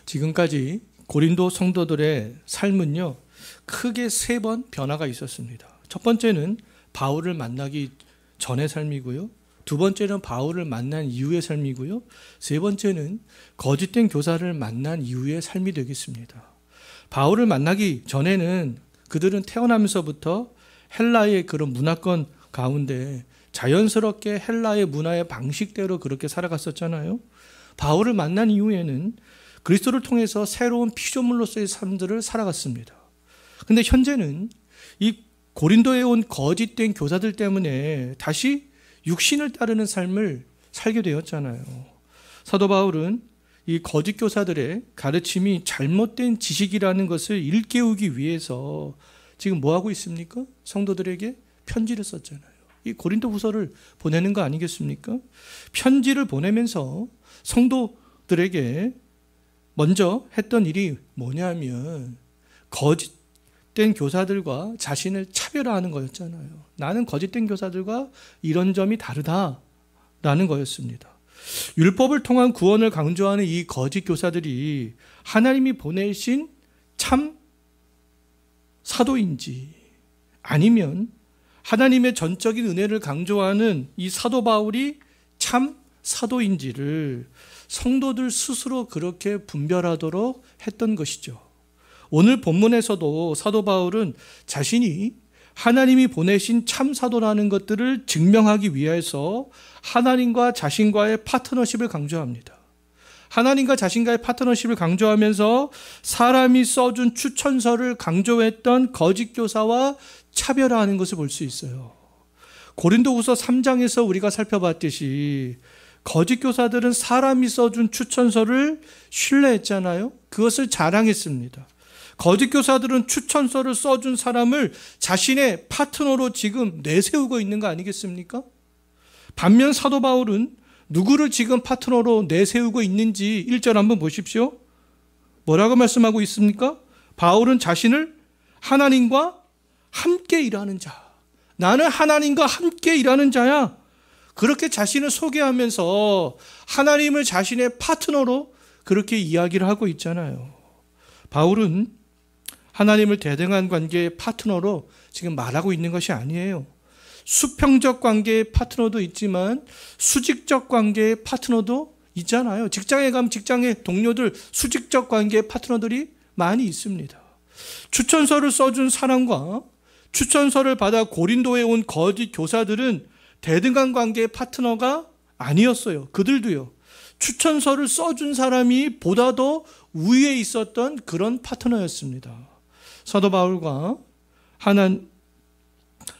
지금까지 고린도 성도들의 삶은요, 크게 3번 변화가 있었습니다. 첫 번째는 바울을 만나기 전의 삶이고요. 두 번째는 바울을 만난 이후의 삶이고요. 세 번째는 거짓된 교사를 만난 이후의 삶이 되겠습니다. 바울을 만나기 전에는 그들은 태어나면서부터 헬라의 그런 문화권 가운데 자연스럽게 헬라의 문화의 방식대로 그렇게 살아갔었잖아요. 바울을 만난 이후에는 그리스도를 통해서 새로운 피조물로서의 삶들을 살아갔습니다. 근데 현재는 이 고린도에 온 거짓된 교사들 때문에 다시 육신을 따르는 삶을 살게 되었잖아요. 사도 바울은 이 거짓 교사들의 가르침이 잘못된 지식이라는 것을 일깨우기 위해서 지금 뭐 하고 있습니까? 성도들에게 편지를 썼잖아요. 이 고린도 후서를 보내는 거 아니겠습니까? 편지를 보내면서 성도들에게 먼저 했던 일이 뭐냐면 거짓된 교사들과 자신을 차별화하는 거였잖아요. 나는 거짓된 교사들과 이런 점이 다르다라는 거였습니다. 율법을 통한 구원을 강조하는 이 거짓 교사들이 하나님이 보내신 참 사도인지 아니면 하나님의 전적인 은혜를 강조하는 이 사도 바울이 참 사도인지를 성도들 스스로 그렇게 분별하도록 했던 것이죠. 오늘 본문에서도 사도 바울은 자신이 하나님이 보내신 참 사도라는 것들을 증명하기 위해서 하나님과 자신과의 파트너십을 강조합니다. 하나님과 자신과의 파트너십을 강조하면서 사람이 써준 추천서를 강조했던 거짓 교사와 차별화하는 것을 볼 수 있어요. 고린도후서 3장에서 우리가 살펴봤듯이 거짓 교사들은 사람이 써준 추천서를 신뢰했잖아요. 그것을 자랑했습니다. 거짓 교사들은 추천서를 써준 사람을 자신의 파트너로 지금 내세우고 있는 거 아니겠습니까? 반면 사도 바울은 누구를 지금 파트너로 내세우고 있는지 1절 한번 보십시오. 뭐라고 말씀하고 있습니까? 바울은 자신을 하나님과 함께 일하는 자. 나는 하나님과 함께 일하는 자야. 그렇게 자신을 소개하면서 하나님을 자신의 파트너로 그렇게 이야기를 하고 있잖아요. 바울은 하나님을 대등한 관계의 파트너로 지금 말하고 있는 것이 아니에요. 수평적 관계의 파트너도 있지만 수직적 관계의 파트너도 있잖아요. 직장에 가면 직장의 동료들 수직적 관계의 파트너들이 많이 있습니다. 추천서를 써준 사람과 추천서를 받아 고린도에 온 거짓 교사들은 대등한 관계의 파트너가 아니었어요. 그들도요. 추천서를 써준 사람이 보다 더 우위에 있었던 그런 파트너였습니다. 사도 바울과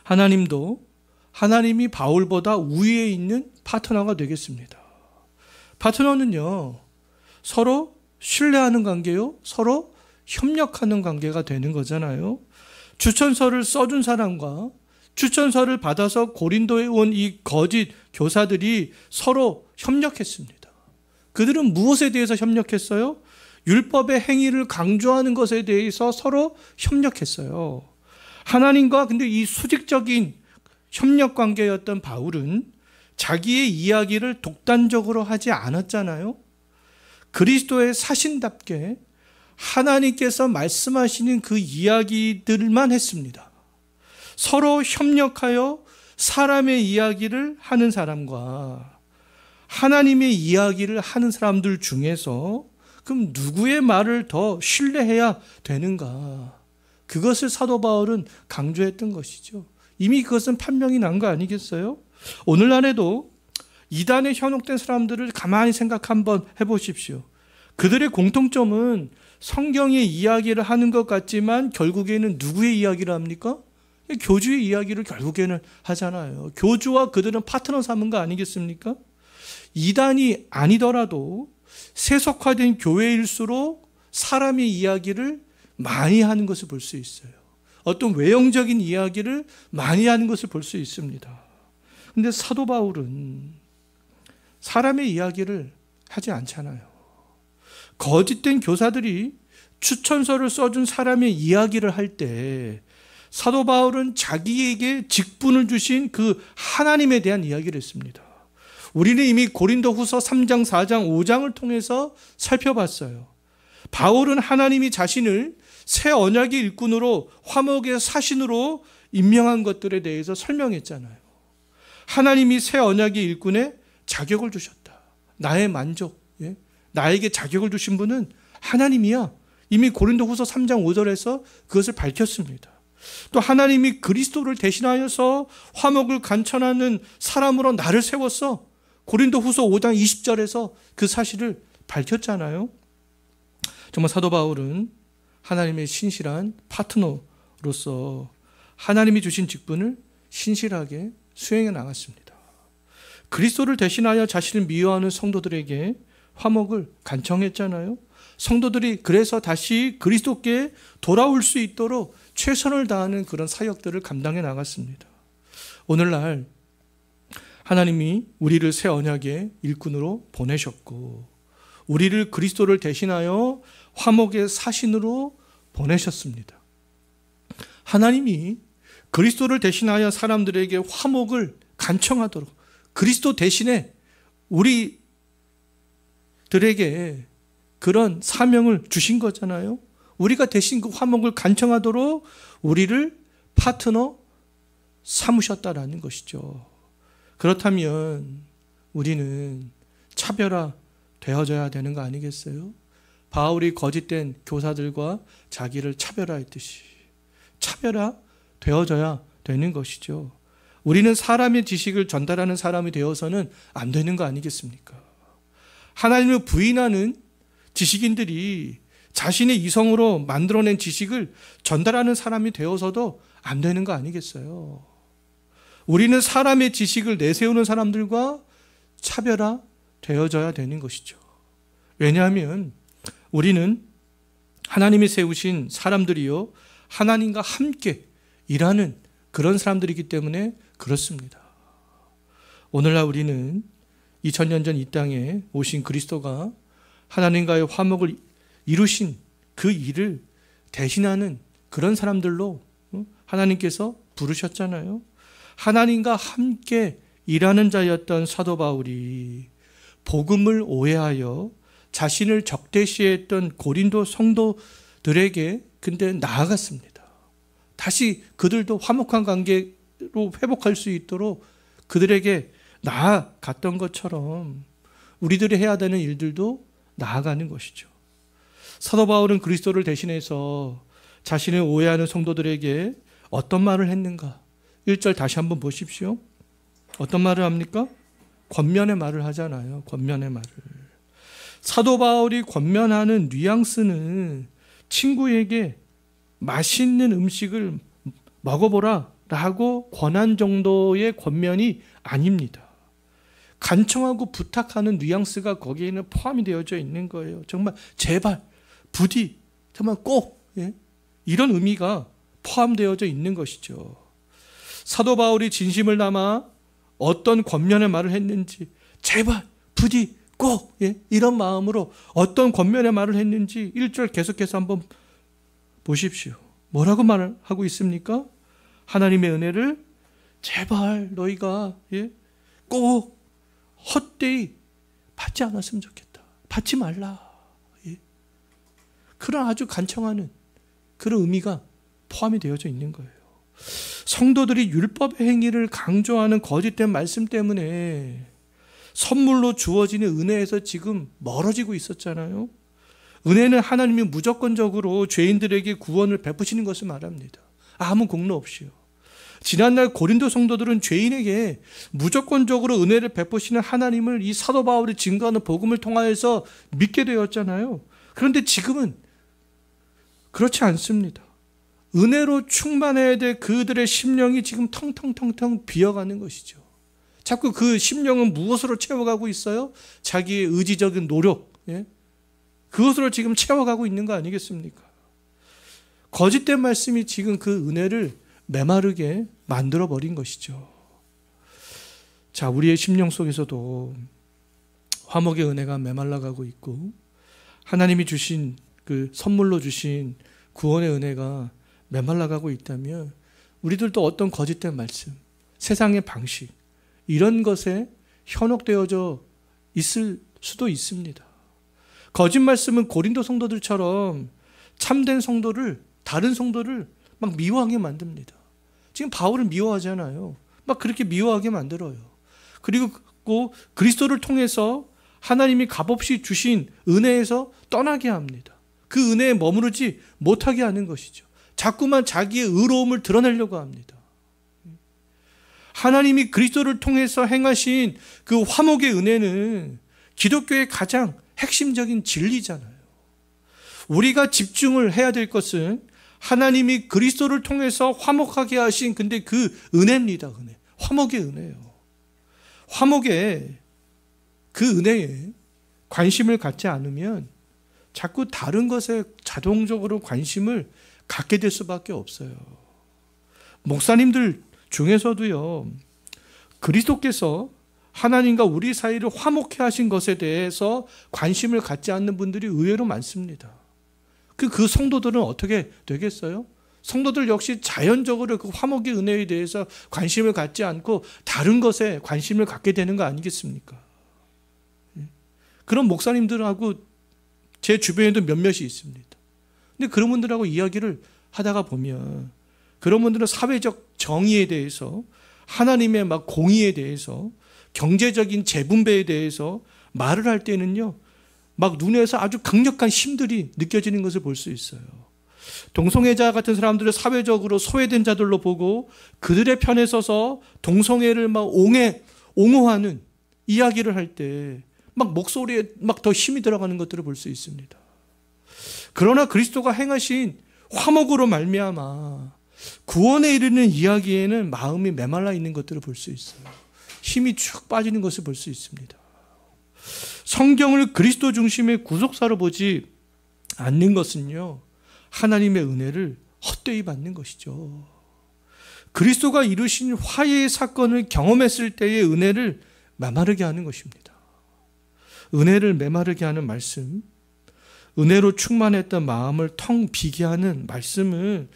하나님도 하나님이 바울보다 우위에 있는 파트너가 되겠습니다. 파트너는요, 서로 신뢰하는 관계요, 서로 협력하는 관계가 되는 거잖아요. 추천서를 써준 사람과 추천서를 받아서 고린도에 온 이 거짓 교사들이 서로 협력했습니다. 그들은 무엇에 대해서 협력했어요? 율법의 행위를 강조하는 것에 대해서 서로 협력했어요. 하나님과 근데 이 수직적인 협력 관계였던 바울은 자기의 이야기를 독단적으로 하지 않았잖아요. 그리스도의 사신답게 하나님께서 말씀하시는 그 이야기들만 했습니다. 서로 협력하여 사람의 이야기를 하는 사람과 하나님의 이야기를 하는 사람들 중에서 그럼 누구의 말을 더 신뢰해야 되는가? 그것을 사도 바울은 강조했던 것이죠. 이미 그것은 판명이 난 거 아니겠어요? 오늘날에도 이단에 현혹된 사람들을 가만히 생각 한번 해보십시오. 그들의 공통점은 성경의 이야기를 하는 것 같지만 결국에는 누구의 이야기를 합니까? 교주의 이야기를 결국에는 하잖아요. 교주와 그들은 파트너 삼은 거 아니겠습니까? 이단이 아니더라도 세속화된 교회일수록 사람의 이야기를 많이 하는 것을 볼 수 있어요. 어떤 외형적인 이야기를 많이 하는 것을 볼 수 있습니다. 그런데 사도 바울은 사람의 이야기를 하지 않잖아요. 거짓된 교사들이 추천서를 써준 사람의 이야기를 할 때 사도 바울은 자기에게 직분을 주신 그 하나님에 대한 이야기를 했습니다. 우리는 이미 고린도후서 3장, 4장, 5장을 통해서 살펴봤어요. 바울은 하나님이 자신을 새 언약의 일꾼으로 화목의 사신으로 임명한 것들에 대해서 설명했잖아요. 하나님이 새 언약의 일꾼에 자격을 주셨다. 나의 만족, 나에게 자격을 주신 분은 하나님이야. 이미 고린도후서 3장 5절에서 그것을 밝혔습니다. 또 하나님이 그리스도를 대신하여서 화목을 간청하는 사람으로 나를 세웠어. 고린도후서 5장 20절에서 그 사실을 밝혔잖아요. 정말 사도 바울은 하나님의 신실한 파트너로서 하나님이 주신 직분을 신실하게 수행해 나갔습니다. 그리스도를 대신하여 자신을 미워하는 성도들에게 화목을 간청했잖아요. 성도들이 그래서 다시 그리스도께 돌아올 수 있도록 최선을 다하는 그런 사역들을 감당해 나갔습니다. 오늘날 하나님이 우리를 새 언약의 일꾼으로 보내셨고 우리를 그리스도를 대신하여 화목의 사신으로 보내셨습니다. 하나님이 그리스도를 대신하여 사람들에게 화목을 간청하도록 그리스도 대신에 우리들에게 그런 사명을 주신 거잖아요. 우리가 대신 그 화목을 간청하도록 우리를 파트너 삼으셨다라는 것이죠. 그렇다면 우리는 차별화 되어져야 되는 거 아니겠어요? 바울이 거짓된 교사들과 자기를 차별화했듯이 차별화 되어져야 되는 것이죠. 우리는 사람의 지식을 전달하는 사람이 되어서는 안 되는 거 아니겠습니까? 하나님을 부인하는 지식인들이 자신의 이성으로 만들어낸 지식을 전달하는 사람이 되어서도 안 되는 거 아니겠어요? 우리는 사람의 지식을 내세우는 사람들과 차별화 되어져야 되는 것이죠. 왜냐하면 우리는 하나님이 세우신 사람들이요 하나님과 함께 일하는 그런 사람들이기 때문에 그렇습니다. 오늘날 우리는 2000년 전 이 땅에 오신 그리스도가 하나님과의 화목을 이루신 그 일을 대신하는 그런 사람들로 하나님께서 부르셨잖아요. 하나님과 함께 일하는 자였던 사도 바울이 복음을 오해하여 자신을 적대시했던 고린도 성도들에게 근데 나아갔습니다. 다시 그들도 화목한 관계로 회복할 수 있도록 그들에게 나아갔던 것처럼 우리들이 해야 되는 일들도 나아가는 것이죠. 사도 바울은 그리스도를 대신해서 자신을 오해하는 성도들에게 어떤 말을 했는가? 1절 다시 한번 보십시오. 어떤 말을 합니까? 권면의 말을 하잖아요. 권면의 말을. 사도 바울이 권면하는 뉘앙스는 친구에게 맛있는 음식을 먹어보라 라고 권한 정도의 권면이 아닙니다. 간청하고 부탁하는 뉘앙스가 거기에는 포함이 되어져 있는 거예요. 정말 제발, 부디, 정말 꼭 이런 의미가 포함되어져 있는 것이죠. 사도 바울이 진심을 담아 어떤 권면의 말을 했는지 제발, 부디, 꼭 이런 마음으로 어떤 권면의 말을 했는지 1절 계속해서 한번 보십시오. 뭐라고 말을 하고 있습니까? 하나님의 은혜를 제발 너희가 꼭 헛되이 받지 않았으면 좋겠다. 받지 말라. 그런 아주 간청하는 그런 의미가 포함이 되어져 있는 거예요. 성도들이 율법의 행위를 강조하는 거짓된 말씀 때문에 선물로 주어지는 은혜에서 지금 멀어지고 있었잖아요. 은혜는 하나님이 무조건적으로 죄인들에게 구원을 베푸시는 것을 말합니다. 아무 공로 없이요. 지난날 고린도 성도들은 죄인에게 무조건적으로 은혜를 베푸시는 하나님을 이 사도 바울이 증거하는 복음을 통하여서 믿게 되었잖아요. 그런데 지금은 그렇지 않습니다. 은혜로 충만해야 될 그들의 심령이 지금 텅텅텅텅 비어가는 것이죠. 자꾸 그 심령은 무엇으로 채워가고 있어요? 자기의 의지적인 노력, 그것으로 지금 채워가고 있는 거 아니겠습니까? 거짓된 말씀이 지금 그 은혜를 메마르게 만들어버린 것이죠. 자, 우리의 심령 속에서도 화목의 은혜가 메말라가고 있고 하나님이 주신 그 선물로 주신 구원의 은혜가 메말라가고 있다면 우리들도 어떤 거짓된 말씀, 세상의 방식 이런 것에 현혹되어져 있을 수도 있습니다. 거짓 말씀은 고린도 성도들처럼 참된 성도를, 다른 성도를 막 미워하게 만듭니다. 지금 바울을 미워하잖아요. 막 그렇게 미워하게 만들어요. 그리고 그리스도를 통해서 하나님이 값없이 주신 은혜에서 떠나게 합니다. 그 은혜에 머무르지 못하게 하는 것이죠. 자꾸만 자기의 의로움을 드러내려고 합니다. 하나님이 그리스도를 통해서 행하신 그 화목의 은혜는 기독교의 가장 핵심적인 진리잖아요. 우리가 집중을 해야 될 것은 하나님이 그리스도를 통해서 화목하게 하신 근데 그 은혜입니다. 은혜. 화목의 은혜예요. 화목의 그 은혜에 관심을 갖지 않으면 자꾸 다른 것에 자동적으로 관심을 갖게 될 수밖에 없어요. 목사님들 중에서도요, 그리스도께서 하나님과 우리 사이를 화목해 하신 것에 대해서 관심을 갖지 않는 분들이 의외로 많습니다. 그 성도들은 어떻게 되겠어요? 성도들 역시 자연적으로 그 화목의 은혜에 대해서 관심을 갖지 않고 다른 것에 관심을 갖게 되는 거 아니겠습니까? 그런 목사님들하고 제 주변에도 몇몇이 있습니다. 근데 그런 분들하고 이야기를 하다가 보면 그런 분들은 사회적 정의에 대해서, 하나님의 막 공의에 대해서, 경제적인 재분배에 대해서 말을 할 때는요, 막 눈에서 아주 강력한 힘들이 느껴지는 것을 볼 수 있어요. 동성애자 같은 사람들을 사회적으로 소외된 자들로 보고 그들의 편에 서서 동성애를 막 옹호하는 이야기를 할 때 막 목소리에 막 더 힘이 들어가는 것들을 볼 수 있습니다. 그러나 그리스도가 행하신 화목으로 말미암아 구원에 이르는 이야기에는 마음이 메말라 있는 것들을 볼 수 있어요. 힘이 쭉 빠지는 것을 볼 수 있습니다. 성경을 그리스도 중심의 구속사로 보지 않는 것은요, 하나님의 은혜를 헛되이 받는 것이죠. 그리스도가 이루신 화해의 사건을 경험했을 때의 은혜를 메마르게 하는 것입니다. 은혜를 메마르게 하는 말씀, 은혜로 충만했던 마음을 텅 비게 하는 말씀은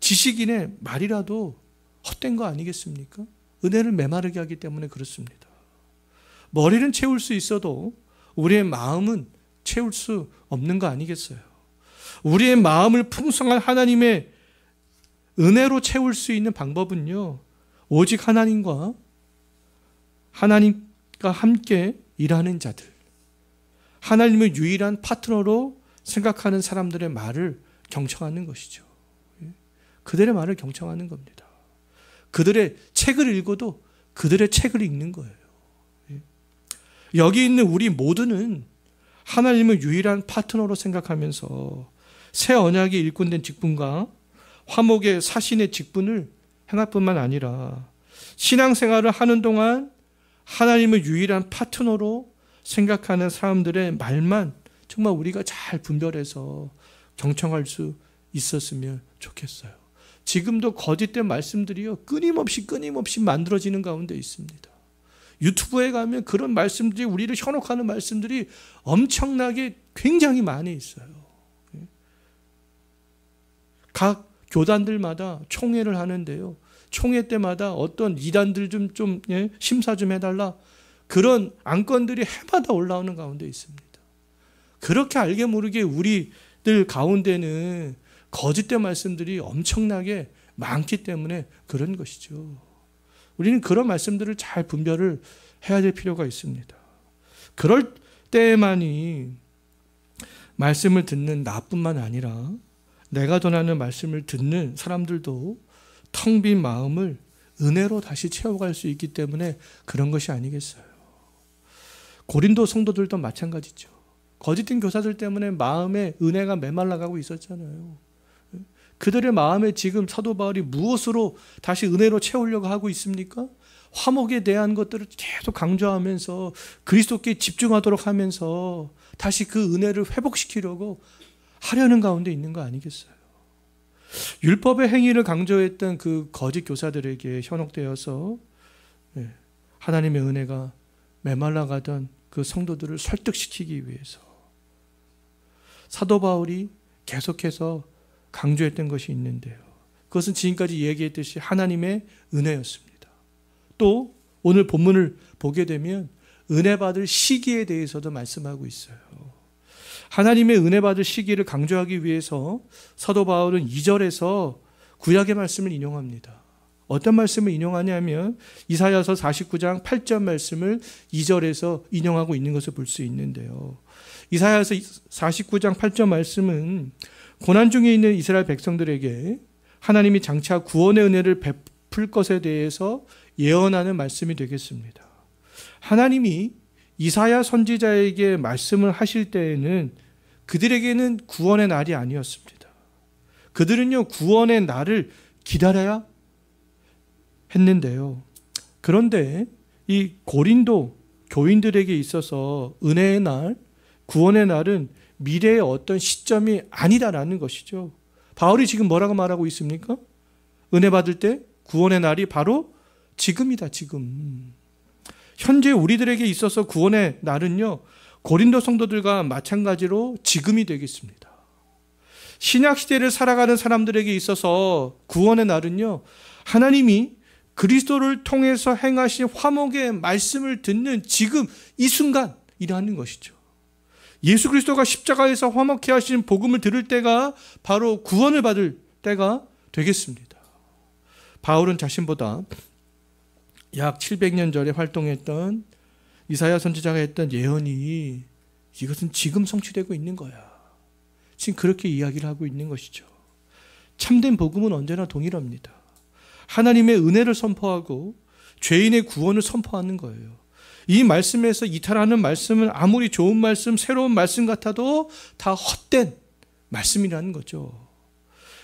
지식인의 말이라도 헛된 거 아니겠습니까? 은혜를 메마르게 하기 때문에 그렇습니다. 머리는 채울 수 있어도 우리의 마음은 채울 수 없는 거 아니겠어요? 우리의 마음을 풍성한 하나님의 은혜로 채울 수 있는 방법은요, 오직 하나님과 함께 일하는 자들, 하나님을 유일한 파트너로 생각하는 사람들의 말을 경청하는 것이죠. 그들의 말을 경청하는 겁니다. 그들의 책을 읽어도 그들의 책을 읽는 거예요. 여기 있는 우리 모두는 하나님을 유일한 파트너로 생각하면서 새 언약의 일꾼된 직분과 화목의 사신의 직분을 행할 뿐만 아니라 신앙생활을 하는 동안 하나님을 유일한 파트너로 생각하는 사람들의 말만 정말 우리가 잘 분별해서 경청할 수 있었으면 좋겠어요. 지금도 거짓된 말씀들이요, 끊임없이 만들어지는 가운데 있습니다. 유튜브에 가면 그런 말씀들이, 우리를 현혹하는 말씀들이 엄청나게 굉장히 많이 있어요. 각 교단들마다 총회를 하는데요, 총회 때마다 어떤 이단들 좀 심사 좀 해달라, 그런 안건들이 해마다 올라오는 가운데 있습니다. 그렇게 알게 모르게 우리들 가운데는 거짓된 말씀들이 엄청나게 많기 때문에 그런 것이죠. 우리는 그런 말씀들을 잘 분별을 해야 될 필요가 있습니다. 그럴 때만이 말씀을 듣는 나뿐만 아니라 내가 전하는 말씀을 듣는 사람들도 텅 빈 마음을 은혜로 다시 채워갈 수 있기 때문에 그런 것이 아니겠어요. 고린도 성도들도 마찬가지죠. 거짓된 교사들 때문에 마음에 은혜가 메말라가고 있었잖아요. 그들의 마음에 지금 사도 바울이 무엇으로 다시 은혜로 채우려고 하고 있습니까? 화목에 대한 것들을 계속 강조하면서 그리스도께 집중하도록 하면서 다시 그 은혜를 회복시키려고 하려는 가운데 있는 거 아니겠어요? 율법의 행위를 강조했던 그 거짓 교사들에게 현혹되어서 하나님의 은혜가 메말라가던 그 성도들을 설득시키기 위해서 사도 바울이 계속해서 강조했던 것이 있는데요, 그것은 지금까지 얘기했듯이 하나님의 은혜였습니다. 또 오늘 본문을 보게 되면 은혜 받을 시기에 대해서도 말씀하고 있어요. 하나님의 은혜 받을 시기를 강조하기 위해서 사도 바울은 2절에서 구약의 말씀을 인용합니다. 어떤 말씀을 인용하냐면 이사야서 49장 8절 말씀을 2절에서 인용하고 있는 것을 볼 수 있는데요. 이사야서 49장 8절 말씀은 고난 중에 있는 이스라엘 백성들에게 하나님이 장차 구원의 은혜를 베풀 것에 대해서 예언하는 말씀이 되겠습니다. 하나님이 이사야 선지자에게 말씀을 하실 때에는 그들에게는 구원의 날이 아니었습니다. 그들은요, 구원의 날을 기다려야 했는데요. 그런데 이 고린도 교인들에게 있어서 은혜의 날, 구원의 날은 미래의 어떤 시점이 아니다라는 것이죠. 바울이 지금 뭐라고 말하고 있습니까? 은혜 받을 때 구원의 날이 바로 지금이다, 지금. 현재 우리들에게 있어서 구원의 날은요, 고린도 성도들과 마찬가지로 지금이 되겠습니다. 신약시대를 살아가는 사람들에게 있어서 구원의 날은요, 하나님이 그리스도를 통해서 행하신 화목의 말씀을 듣는 지금 이 순간이라는 것이죠. 예수 그리스도가 십자가에서 화목케 하신 복음을 들을 때가 바로 구원을 받을 때가 되겠습니다. 바울은 자신보다 약 700년 전에 활동했던 이사야 선지자가 했던 예언이 이것은 지금 성취되고 있는 거야. 지금 그렇게 이야기를 하고 있는 것이죠. 참된 복음은 언제나 동일합니다. 하나님의 은혜를 선포하고 죄인의 구원을 선포하는 거예요. 이 말씀에서 이탈하는 말씀은 아무리 좋은 말씀, 새로운 말씀 같아도 다 헛된 말씀이라는 거죠.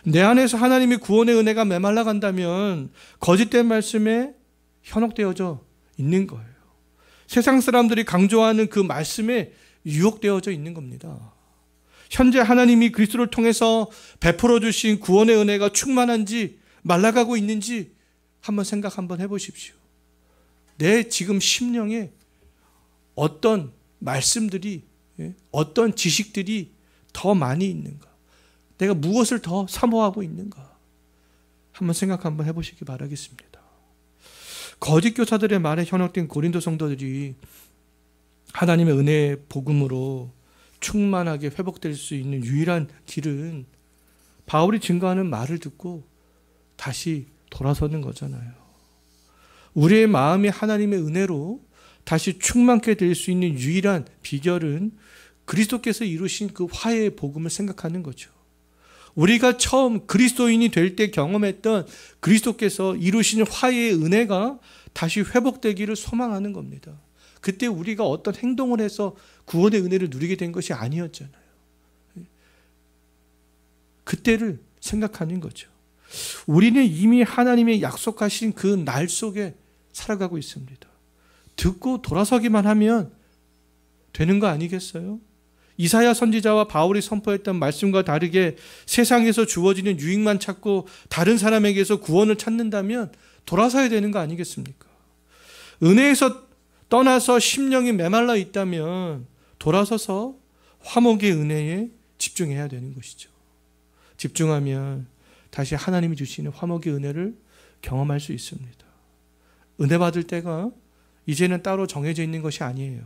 내 안에서 하나님의 구원의 은혜가 메말라 간다면 거짓된 말씀에 현혹되어져 있는 거예요. 세상 사람들이 강조하는 그 말씀에 유혹되어져 있는 겁니다. 현재 하나님이 그리스도를 통해서 베풀어 주신 구원의 은혜가 충만한지 말라가고 있는지 한번 생각 한번 해보십시오. 내 지금 심령에 어떤 말씀들이, 어떤 지식들이 더 많이 있는가? 내가 무엇을 더 사모하고 있는가? 한번 생각 한번 해보시기 바라겠습니다. 거짓 교사들의 말에 현혹된 고린도 성도들이 하나님의 은혜의 복음으로 충만하게 회복될 수 있는 유일한 길은 바울이 증거하는 말을 듣고 다시 돌아서는 거잖아요. 우리의 마음이 하나님의 은혜로 다시 충만케 될 수 있는 유일한 비결은 그리스도께서 이루신 그 화해의 복음을 생각하는 거죠. 우리가 처음 그리스도인이 될 때 경험했던 그리스도께서 이루신 화해의 은혜가 다시 회복되기를 소망하는 겁니다. 그때 우리가 어떤 행동을 해서 구원의 은혜를 누리게 된 것이 아니었잖아요. 그때를 생각하는 거죠. 우리는 이미 하나님의 약속하신 그 날 속에 살아가고 있습니다. 듣고 돌아서기만 하면 되는 거 아니겠어요? 이사야 선지자와 바울이 선포했던 말씀과 다르게 세상에서 주어지는 유익만 찾고 다른 사람에게서 구원을 찾는다면 돌아서야 되는 거 아니겠습니까? 은혜에서 떠나서 심령이 메말라 있다면 돌아서서 화목의 은혜에 집중해야 되는 것이죠. 집중하면 다시 하나님이 주시는 화목의 은혜를 경험할 수 있습니다. 은혜 받을 때가 이제는 따로 정해져 있는 것이 아니에요.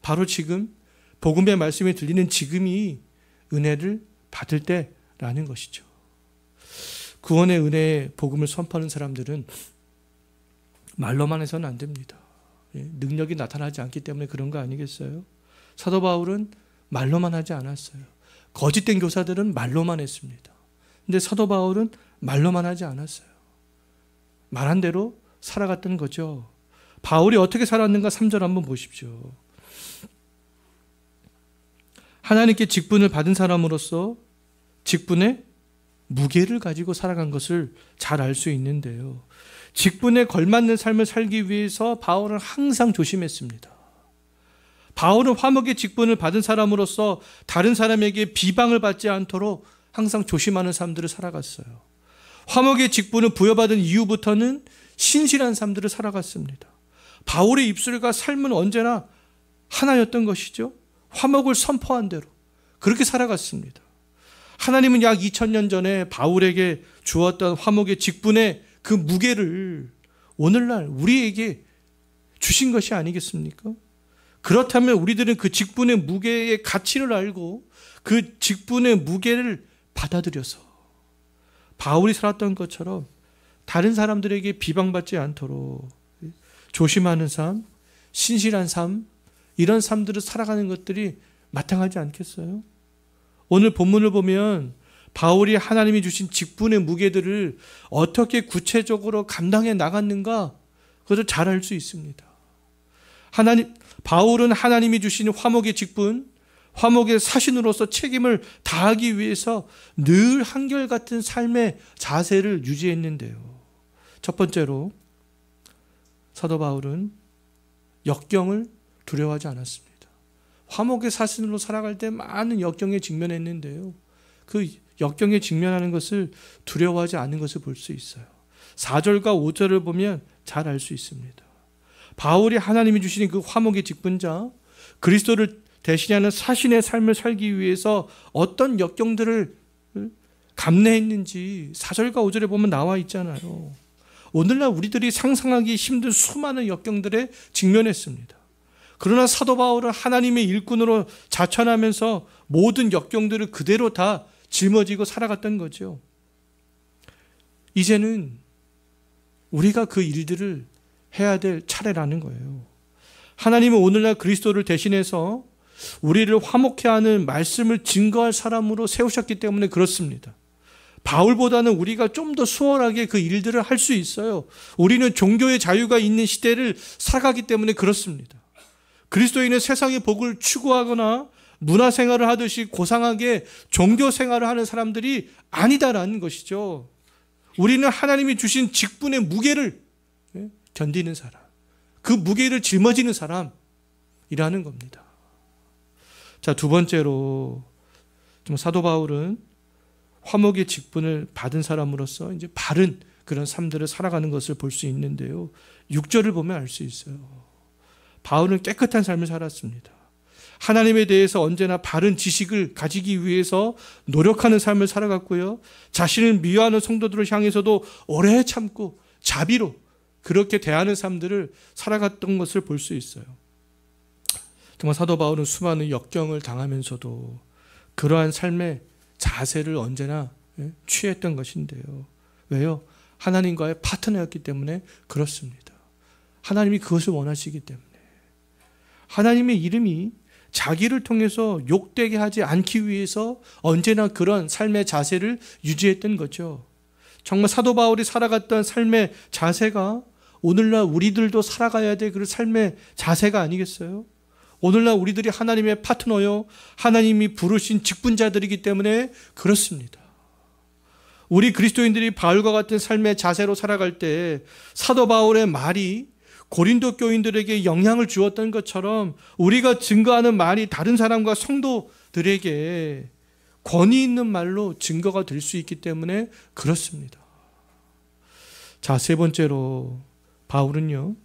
바로 지금 복음의 말씀이 들리는 지금이 은혜를 받을 때라는 것이죠. 구원의 은혜의 복음을 선포하는 사람들은 말로만 해서는 안 됩니다. 능력이 나타나지 않기 때문에 그런 거 아니겠어요? 사도 바울은 말로만 하지 않았어요. 거짓된 교사들은 말로만 했습니다. 근데 사도 바울은 말로만 하지 않았어요. 말한 대로 살아갔던 거죠. 바울이 어떻게 살았는가 3절 한번 보십시오. 하나님께 직분을 받은 사람으로서 직분의 무게를 가지고 살아간 것을 잘 알 수 있는데요. 직분에 걸맞는 삶을 살기 위해서 바울은 항상 조심했습니다. 바울은 화목의 직분을 받은 사람으로서 다른 사람에게 비방을 받지 않도록 항상 조심하는 삶들을 살아갔어요. 화목의 직분을 부여받은 이후부터는 신실한 삶들을 살아갔습니다. 바울의 입술과 삶은 언제나 하나였던 것이죠. 화목을 선포한 대로 그렇게 살아갔습니다. 하나님은 약 2000년 전에 바울에게 주었던 화목의 직분의 그 무게를 오늘날 우리에게 주신 것이 아니겠습니까? 그렇다면 우리들은 그 직분의 무게의 가치를 알고 그 직분의 무게를 받아들여서 바울이 살았던 것처럼 다른 사람들에게 비방받지 않도록 조심하는 삶, 신실한 삶, 이런 삶들을 살아가는 것들이 마땅하지 않겠어요? 오늘 본문을 보면 바울이 하나님이 주신 직분의 무게들을 어떻게 구체적으로 감당해 나갔는가, 그것을 잘 알 수 있습니다. 바울은 하나님이 주신 화목의 직분, 화목의 사신으로서 책임을 다하기 위해서 늘 한결같은 삶의 자세를 유지했는데요. 첫 번째로 사도 바울은 역경을 두려워하지 않았습니다. 화목의 사신으로 살아갈 때 많은 역경에 직면했는데요. 그 역경에 직면하는 것을 두려워하지 않는 것을 볼 수 있어요. 4절과 5절을 보면 잘 알 수 있습니다. 바울이 하나님이 주시는 그 화목의 직분자, 그리스도를 대신하는 사신의 삶을 살기 위해서 어떤 역경들을 감내했는지 4절과 5절에 보면 나와 있잖아요. 오늘날 우리들이 상상하기 힘든 수많은 역경들에 직면했습니다. 그러나 사도 바울은 하나님의 일꾼으로 자천하면서 모든 역경들을 그대로 다 짊어지고 살아갔던 거죠. 이제는 우리가 그 일들을 해야 될 차례라는 거예요. 하나님은 오늘날 그리스도를 대신해서 우리를 화목케 하는 말씀을 증거할 사람으로 세우셨기 때문에 그렇습니다. 바울보다는 우리가 좀 더 수월하게 그 일들을 할 수 있어요. 우리는 종교의 자유가 있는 시대를 살아가기 때문에 그렇습니다. 그리스도인은 세상의 복을 추구하거나 문화생활을 하듯이 고상하게 종교생활을 하는 사람들이 아니다라는 것이죠. 우리는 하나님이 주신 직분의 무게를 견디는 사람, 그 무게를 짊어지는 사람이라는 겁니다. 자, 두 번째로 사도 바울은 화목의 직분을 받은 사람으로서 이제 바른 그런 삶들을 살아가는 것을 볼 수 있는데요. 6절을 보면 알 수 있어요. 바울은 깨끗한 삶을 살았습니다. 하나님에 대해서 언제나 바른 지식을 가지기 위해서 노력하는 삶을 살아갔고요. 자신을 미워하는 성도들을 향해서도 오래 참고 자비로 그렇게 대하는 삶들을 살아갔던 것을 볼 수 있어요. 정말 사도 바울은 수많은 역경을 당하면서도 그러한 삶의 자세를 언제나 취했던 것인데요. 왜요? 하나님과의 파트너였기 때문에 그렇습니다. 하나님이 그것을 원하시기 때문에. 하나님의 이름이 자기를 통해서 욕되게 하지 않기 위해서 언제나 그런 삶의 자세를 유지했던 거죠. 정말 사도 바울이 살아갔던 삶의 자세가 오늘날 우리들도 살아가야 될 그런 삶의 자세가 아니겠어요? 오늘날 우리들이 하나님의 파트너요, 하나님이 부르신 직분자들이기 때문에 그렇습니다. 우리 그리스도인들이 바울과 같은 삶의 자세로 살아갈 때 사도 바울의 말이 고린도 교인들에게 영향을 주었던 것처럼 우리가 증거하는 말이 다른 사람과 성도들에게 권위 있는 말로 증거가 될 수 있기 때문에 그렇습니다. 자, 세 번째로 바울은요,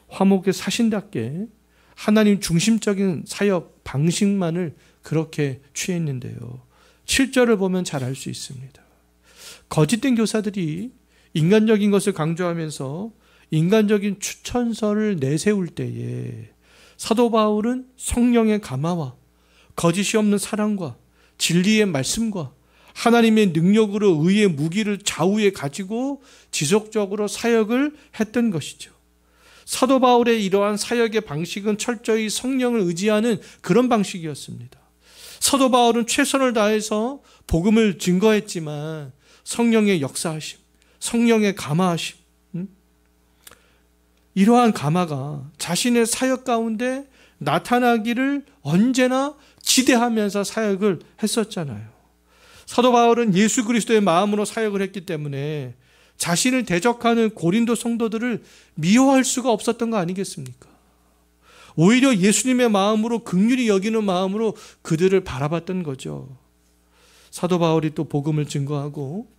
화목의 사신답게 하나님 중심적인 사역 방식만을 그렇게 취했는데요. 7절을 보면 잘 알 수 있습니다. 거짓된 교사들이 인간적인 것을 강조하면서 인간적인 추천서를 내세울 때에 사도 바울은 성령의 감화와 거짓이 없는 사랑과 진리의 말씀과 하나님의 능력으로 의의 무기를 좌우에 가지고 지속적으로 사역을 했던 것이죠. 사도 바울의 이러한 사역의 방식은 철저히 성령을 의지하는 그런 방식이었습니다. 사도 바울은 최선을 다해서 복음을 증거했지만 성령의 역사하심, 성령의 감화하심, 이러한 감화가 자신의 사역 가운데 나타나기를 언제나 기대하면서 사역을 했었잖아요. 사도 바울은 예수 그리스도의 마음으로 사역을 했기 때문에 자신을 대적하는 고린도 성도들을 미워할 수가 없었던 거 아니겠습니까? 오히려 예수님의 마음으로 긍휼히 여기는 마음으로 그들을 바라봤던 거죠. 사도 바울이 또 복음을 증거하고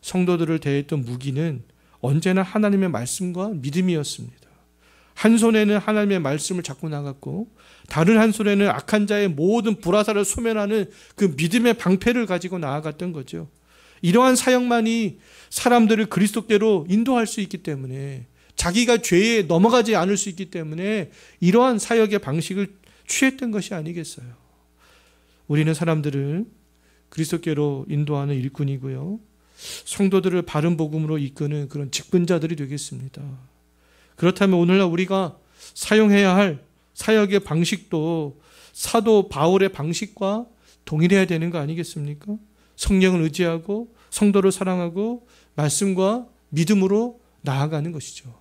성도들을 대했던 무기는 언제나 하나님의 말씀과 믿음이었습니다. 한 손에는 하나님의 말씀을 잡고 나갔고 다른 한 손에는 악한 자의 모든 불화살을 소멸하는 그 믿음의 방패를 가지고 나아갔던 거죠. 이러한 사역만이 사람들을 그리스도께로 인도할 수 있기 때문에, 자기가 죄에 넘어가지 않을 수 있기 때문에 이러한 사역의 방식을 취했던 것이 아니겠어요. 우리는 사람들을 그리스도께로 인도하는 일꾼이고요. 성도들을 바른 복음으로 이끄는 그런 직분자들이 되겠습니다. 그렇다면 오늘날 우리가 사용해야 할 사역의 방식도 사도 바울의 방식과 동일해야 되는 거 아니겠습니까? 성령을 의지하고 성도를 사랑하고 말씀과 믿음으로 나아가는 것이죠.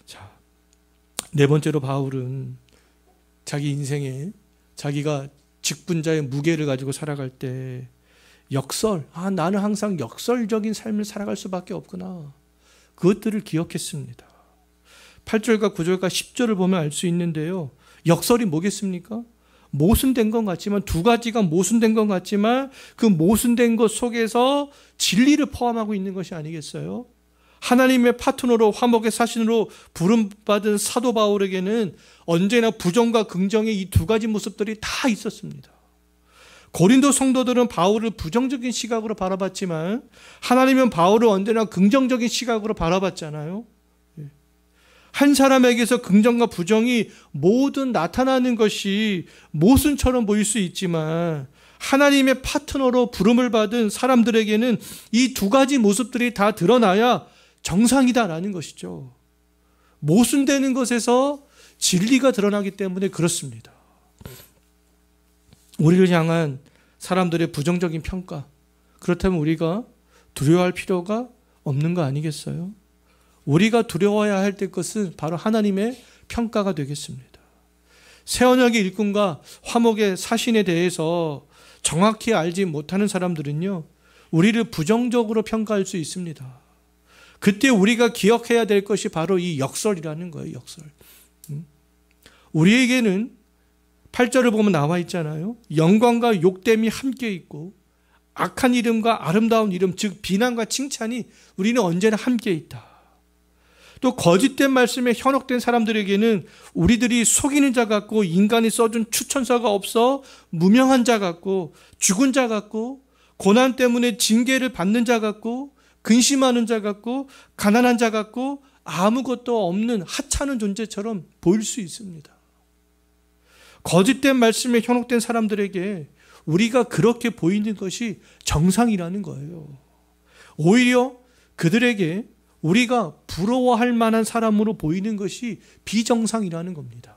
자, 네 번째로 바울은 자기 인생에 자기가 직분자의 무게를 가지고 살아갈 때 나는 항상 역설적인 삶을 살아갈 수밖에 없구나. 그것들을 기억했습니다. 8절과 9절과 10절을 보면 알 수 있는데요. 역설이 뭐겠습니까? 모순된 것 같지만, 두 가지가 모순된 것 같지만 그 모순된 것 속에서 진리를 포함하고 있는 것이 아니겠어요? 하나님의 파트너로 화목의 사신으로 부름받은 사도 바울에게는 언제나 부정과 긍정의 이 두 가지 모습들이 다 있었습니다. 고린도 성도들은 바울을 부정적인 시각으로 바라봤지만 하나님은 바울을 언제나 긍정적인 시각으로 바라봤잖아요. 한 사람에게서 긍정과 부정이 모두 나타나는 것이 모순처럼 보일 수 있지만 하나님의 파트너로 부름을 받은 사람들에게는 이 두 가지 모습들이 다 드러나야 정상이다라는 것이죠. 모순되는 것에서 진리가 드러나기 때문에 그렇습니다. 우리를 향한 사람들의 부정적인 평가, 그렇다면 우리가 두려워할 필요가 없는 거 아니겠어요? 우리가 두려워해야 할 것은 바로 하나님의 평가가 되겠습니다. 새언약의 일꾼과 화목의 사신에 대해서 정확히 알지 못하는 사람들은요, 우리를 부정적으로 평가할 수 있습니다. 그때 우리가 기억해야 될 것이 바로 이 역설이라는 거예요. 역설. 우리에게는 8절을 보면 나와 있잖아요. 영광과 욕됨이 함께 있고 악한 이름과 아름다운 이름, 즉 비난과 칭찬이 우리는 언제나 함께 있다. 또 거짓된 말씀에 현혹된 사람들에게는 우리들이 속이는 자 같고 인간이 써준 추천서가 없어 무명한 자 같고 죽은 자 같고 고난 때문에 징계를 받는 자 같고 근심하는 자 같고 가난한 자 같고 아무것도 없는 하찮은 존재처럼 보일 수 있습니다. 거짓된 말씀에 현혹된 사람들에게 우리가 그렇게 보이는 것이 정상이라는 거예요. 오히려 그들에게 우리가 부러워할 만한 사람으로 보이는 것이 비정상이라는 겁니다.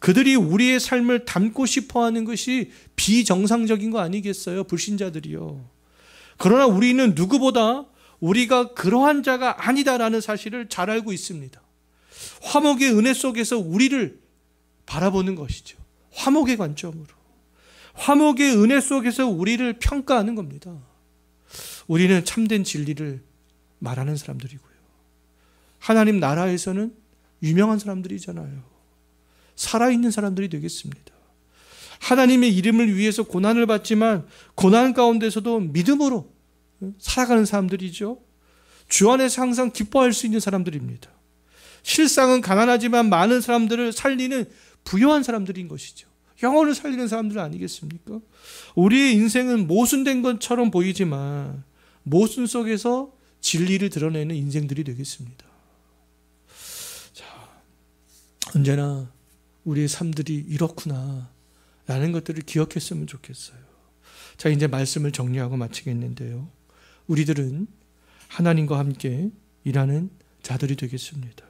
그들이 우리의 삶을 담고 싶어 하는 것이 비정상적인 거 아니겠어요? 불신자들이요. 그러나 우리는 누구보다 우리가 그러한 자가 아니다라는 사실을 잘 알고 있습니다. 화목의 은혜 속에서 우리를 바라보는 것이죠. 화목의 관점으로. 화목의 은혜 속에서 우리를 평가하는 겁니다. 우리는 참된 진리를 말하는 사람들이고요. 하나님 나라에서는 유명한 사람들이잖아요. 살아있는 사람들이 되겠습니다. 하나님의 이름을 위해서 고난을 받지만 고난 가운데서도 믿음으로 살아가는 사람들이죠. 주 안에서 항상 기뻐할 수 있는 사람들입니다. 실상은 가난하지만 많은 사람들을 살리는 부유한 사람들인 것이죠. 영혼을 살리는 사람들 아니겠습니까? 우리의 인생은 모순된 것처럼 보이지만 모순 속에서 진리를 드러내는 인생들이 되겠습니다. 자, 언제나 우리의 삶들이 이렇구나 라는 것들을 기억했으면 좋겠어요. 자, 이제 말씀을 정리하고 마치겠는데요. 우리들은 하나님과 함께 일하는 자들이 되겠습니다.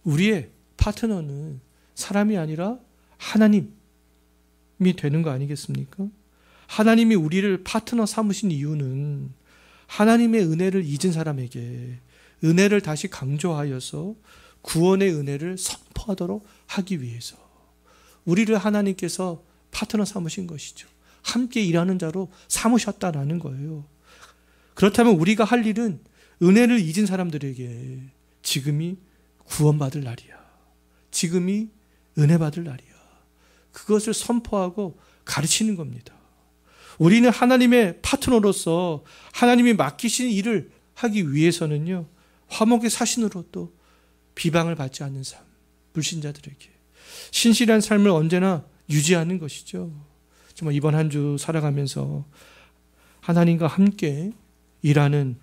우리의 파트너는 사람이 아니라 하나님이 되는 거 아니겠습니까? 하나님이 우리를 파트너 삼으신 이유는 하나님의 은혜를 잊은 사람에게 은혜를 다시 강조하여서 구원의 은혜를 선포하도록 하기 위해서 우리를 하나님께서 파트너 삼으신 것이죠. 함께 일하는 자로 삼으셨다라는 거예요. 그렇다면 우리가 할 일은 은혜를 잊은 사람들에게 지금이 구원받을 날이야. 지금이 은혜 받을 날이야. 그것을 선포하고 가르치는 겁니다. 우리는 하나님의 파트너로서 하나님이 맡기신 일을 하기 위해서는요, 화목의 사신으로 또 비방을 받지 않는 삶, 불신자들에게 신실한 삶을 언제나 유지하는 것이죠. 정말 이번 한 주 살아가면서 하나님과 함께 일하는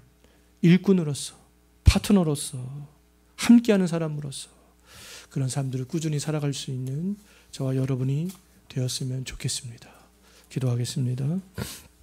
일꾼으로서, 파트너로서, 함께하는 사람으로서 그런 삶들을 꾸준히 살아갈 수 있는 저와 여러분이 되었으면 좋겠습니다. 기도하겠습니다.